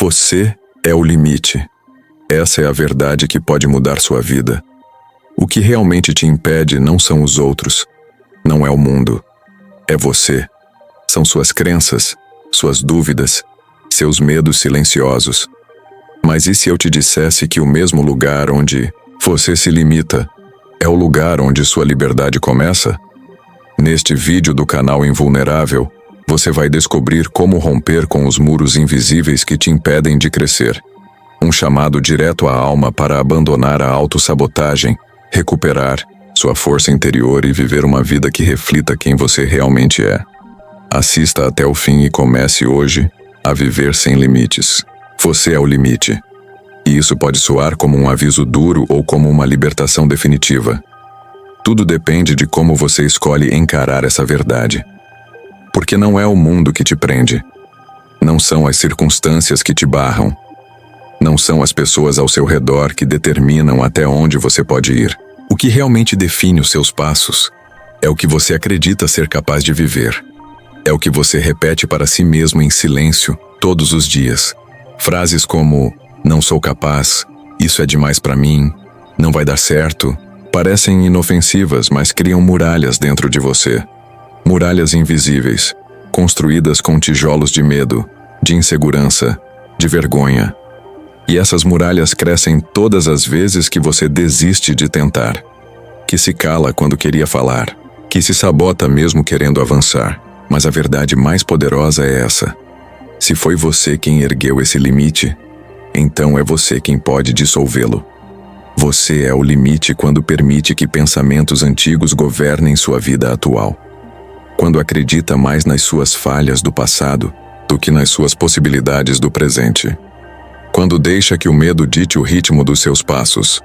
Você é o limite. Essa é a verdade que pode mudar sua vida. O que realmente te impede não são os outros, não é o mundo. É você. São suas crenças, suas dúvidas, seus medos silenciosos. Mas e se eu te dissesse que o mesmo lugar onde você se limita é o lugar onde sua liberdade começa? Neste vídeo do canal Invulnerável, você vai descobrir como romper com os muros invisíveis que te impedem de crescer. Um chamado direto à alma para abandonar a autossabotagem, recuperar sua força interior e viver uma vida que reflita quem você realmente é. Assista até o fim e comece hoje a viver sem limites. Você é o limite. E isso pode soar como um aviso duro ou como uma libertação definitiva. Tudo depende de como você escolhe encarar essa verdade. Porque não é o mundo que te prende. Não são as circunstâncias que te barram. Não são as pessoas ao seu redor que determinam até onde você pode ir. O que realmente define os seus passos é o que você acredita ser capaz de viver. É o que você repete para si mesmo em silêncio todos os dias. Frases como "não sou capaz", "isso é demais para mim", "não vai dar certo", parecem inofensivas, mas criam muralhas dentro de você. Muralhas invisíveis, construídas com tijolos de medo, de insegurança, de vergonha. E essas muralhas crescem todas as vezes que você desiste de tentar, que se cala quando queria falar, que se sabota mesmo querendo avançar. Mas a verdade mais poderosa é essa. Se foi você quem ergueu esse limite, então é você quem pode dissolvê-lo. Você é o limite quando permite que pensamentos antigos governem sua vida atual. Quando acredita mais nas suas falhas do passado do que nas suas possibilidades do presente. Quando deixa que o medo dite o ritmo dos seus passos.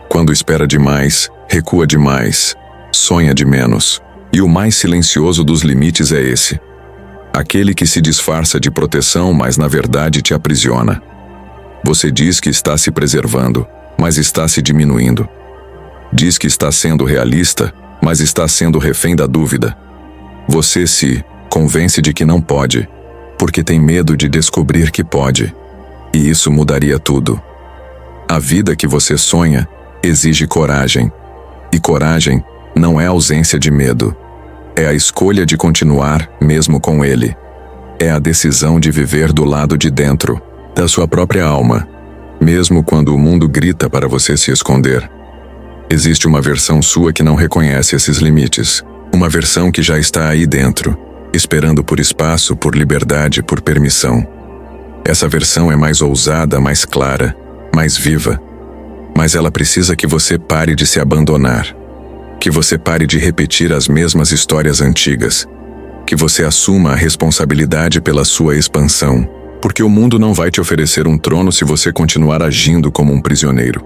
Quando espera demais, recua demais, sonha de menos. E o mais silencioso dos limites é esse. Aquele que se disfarça de proteção, mas na verdade te aprisiona. Você diz que está se preservando, mas está se diminuindo. Diz que está sendo realista, mas está sendo refém da dúvida. Você se convence de que não pode, porque tem medo de descobrir que pode. E isso mudaria tudo. A vida que você sonha exige coragem. E coragem não é ausência de medo. É a escolha de continuar mesmo com ele. É a decisão de viver do lado de dentro, da sua própria alma, mesmo quando o mundo grita para você se esconder. Existe uma versão sua que não reconhece esses limites. Uma versão que já está aí dentro, esperando por espaço, por liberdade, por permissão. Essa versão é mais ousada, mais clara, mais viva. Mas ela precisa que você pare de se abandonar. Que você pare de repetir as mesmas histórias antigas. Que você assuma a responsabilidade pela sua expansão. Porque o mundo não vai te oferecer um trono se você continuar agindo como um prisioneiro.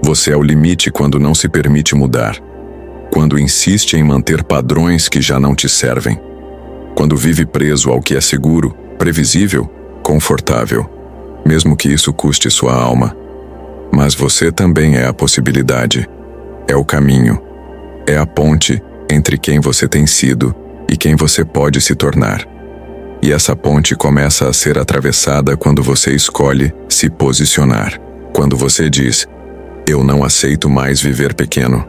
Você é o limite quando não se permite mudar. Quando insiste em manter padrões que já não te servem. Quando vive preso ao que é seguro, previsível, confortável. Mesmo que isso custe sua alma. Mas você também é a possibilidade. É o caminho. É a ponte entre quem você tem sido e quem você pode se tornar. E essa ponte começa a ser atravessada quando você escolhe se posicionar. Quando você diz, "Eu não aceito mais viver pequeno."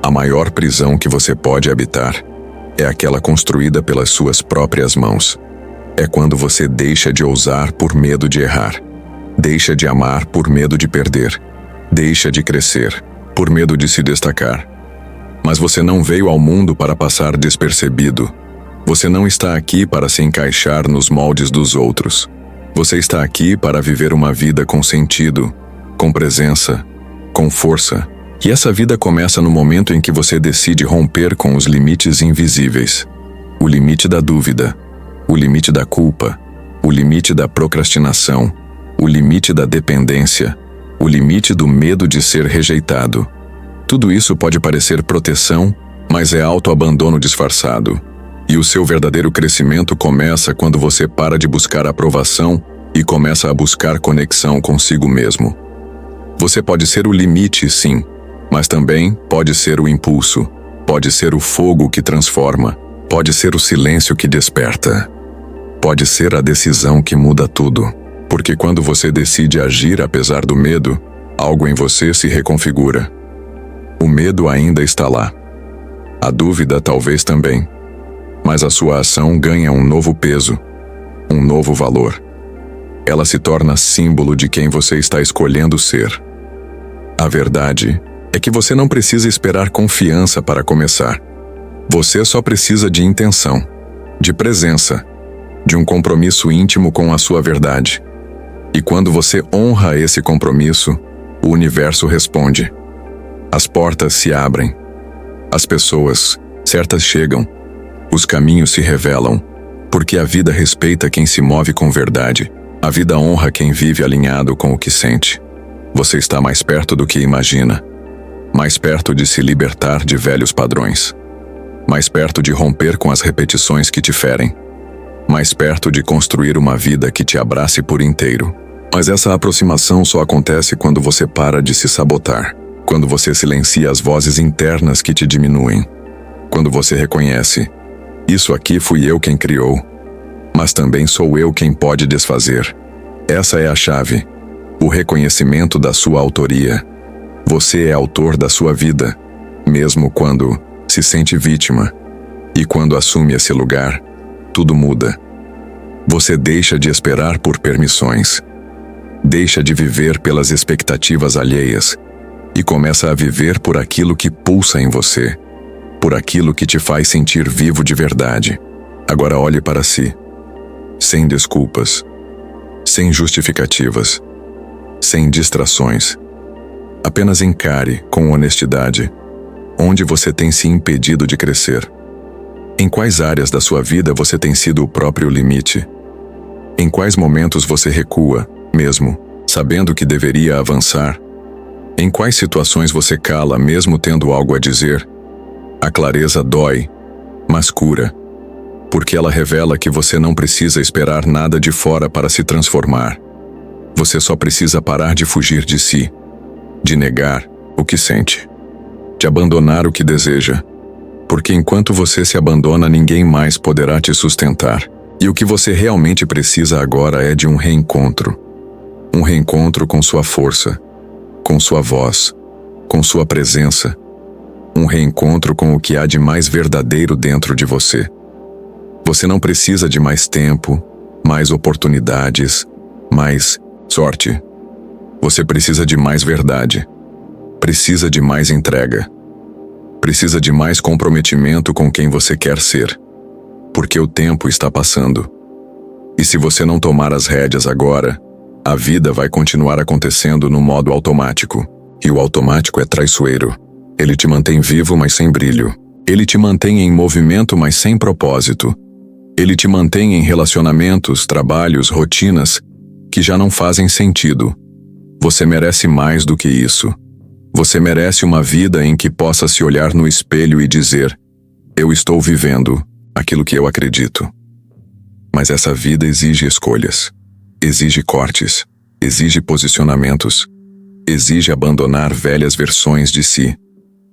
A maior prisão que você pode habitar é aquela construída pelas suas próprias mãos. É quando você deixa de ousar por medo de errar. Deixa de amar por medo de perder. Deixa de crescer por medo de se destacar. Mas você não veio ao mundo para passar despercebido. Você não está aqui para se encaixar nos moldes dos outros. Você está aqui para viver uma vida com sentido, com presença, com força. E essa vida começa no momento em que você decide romper com os limites invisíveis. O limite da dúvida, o limite da culpa, o limite da procrastinação, o limite da dependência, o limite do medo de ser rejeitado. Tudo isso pode parecer proteção, mas é autoabandono disfarçado. E o seu verdadeiro crescimento começa quando você para de buscar aprovação e começa a buscar conexão consigo mesmo. Você pode ser o limite, sim, mas também pode ser o impulso, pode ser o fogo que transforma, pode ser o silêncio que desperta, pode ser a decisão que muda tudo. Porque quando você decide agir apesar do medo, algo em você se reconfigura. O medo ainda está lá. A dúvida talvez também. Mas a sua ação ganha um novo peso, um novo valor. Ela se torna símbolo de quem você está escolhendo ser. A verdade é que você não precisa esperar confiança para começar. Você só precisa de intenção, de presença, de um compromisso íntimo com a sua verdade. E quando você honra esse compromisso, o universo responde. As portas se abrem. As pessoas certas chegam. Os caminhos se revelam. Porque a vida respeita quem se move com verdade. A vida honra quem vive alinhado com o que sente. Você está mais perto do que imagina. Mais perto de se libertar de velhos padrões. Mais perto de romper com as repetições que te ferem. Mais perto de construir uma vida que te abrace por inteiro. Mas essa aproximação só acontece quando você para de se sabotar. Quando você silencia as vozes internas que te diminuem. Quando você reconhece: isso aqui fui eu quem criou, mas também sou eu quem pode desfazer. Essa é a chave. O reconhecimento da sua autoria. Você é autor da sua vida, mesmo quando se sente vítima. E quando assume esse lugar, tudo muda. Você deixa de esperar por permissões. Deixa de viver pelas expectativas alheias e começa a viver por aquilo que pulsa em você, por aquilo que te faz sentir vivo de verdade. Agora olhe para si, sem desculpas, sem justificativas, sem distrações. Apenas encare, com honestidade, onde você tem se impedido de crescer. Em quais áreas da sua vida você tem sido o próprio limite? Em quais momentos você recua, mesmo sabendo que deveria avançar? Em quais situações você cala, mesmo tendo algo a dizer? A clareza dói, mas cura, porque ela revela que você não precisa esperar nada de fora para se transformar. Você só precisa parar de fugir de si, de negar o que sente, de abandonar o que deseja, porque enquanto você se abandona, ninguém mais poderá te sustentar. E o que você realmente precisa agora é de um reencontro. Um reencontro com sua força, com sua voz, com sua presença. Um reencontro com o que há de mais verdadeiro dentro de você. Você não precisa de mais tempo, mais oportunidades, mais sorte. Você precisa de mais verdade. Precisa de mais entrega. Precisa de mais comprometimento com quem você quer ser. Porque o tempo está passando. E se você não tomar as rédeas agora, a vida vai continuar acontecendo no modo automático. E o automático é traiçoeiro. Ele te mantém vivo, mas sem brilho. Ele te mantém em movimento, mas sem propósito. Ele te mantém em relacionamentos, trabalhos, rotinas que já não fazem sentido. Você merece mais do que isso. Você merece uma vida em que possa se olhar no espelho e dizer: eu estou vivendo aquilo que eu acredito. Mas essa vida exige escolhas. Exige cortes, exige posicionamentos, exige abandonar velhas versões de si,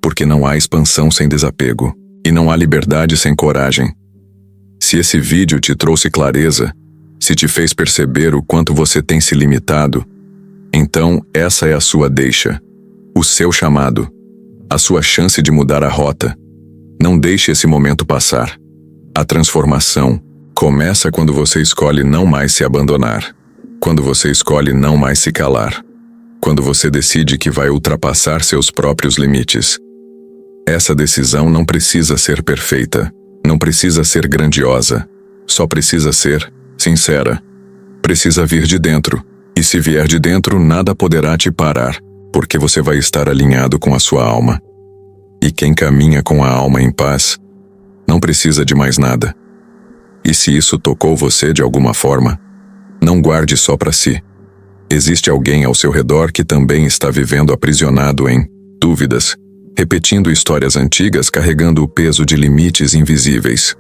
porque não há expansão sem desapego, e não há liberdade sem coragem. Se esse vídeo te trouxe clareza, se te fez perceber o quanto você tem se limitado, então essa é a sua deixa, o seu chamado, a sua chance de mudar a rota. Não deixe esse momento passar. A transformação começa quando você escolhe não mais se abandonar. Quando você escolhe não mais se calar. Quando você decide que vai ultrapassar seus próprios limites. Essa decisão não precisa ser perfeita. Não precisa ser grandiosa. Só precisa ser sincera. Precisa vir de dentro. E se vier de dentro, nada poderá te parar, porque você vai estar alinhado com a sua alma. E quem caminha com a alma em paz não precisa de mais nada. E se isso tocou você de alguma forma, não guarde só para si. Existe alguém ao seu redor que também está vivendo aprisionado em dúvidas, repetindo histórias antigas, carregando o peso de limites invisíveis.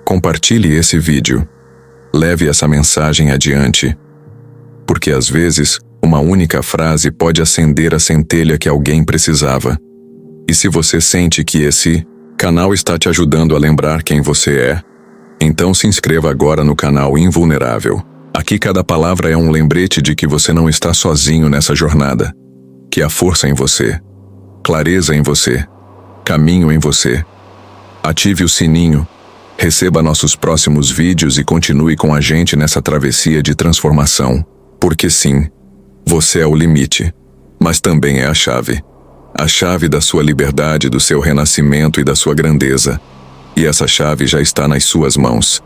Compartilhe esse vídeo. Leve essa mensagem adiante. Porque às vezes, uma única frase pode acender a centelha que alguém precisava. E se você sente que esse canal está te ajudando a lembrar quem você é, então se inscreva agora no canal Invulnerável. Aqui cada palavra é um lembrete de que você não está sozinho nessa jornada, que há força em você, clareza em você, caminho em você. Ative o sininho, receba nossos próximos vídeos e continue com a gente nessa travessia de transformação, porque sim, você é o limite, mas também é a chave da sua liberdade, do seu renascimento e da sua grandeza. E essa chave já está nas suas mãos.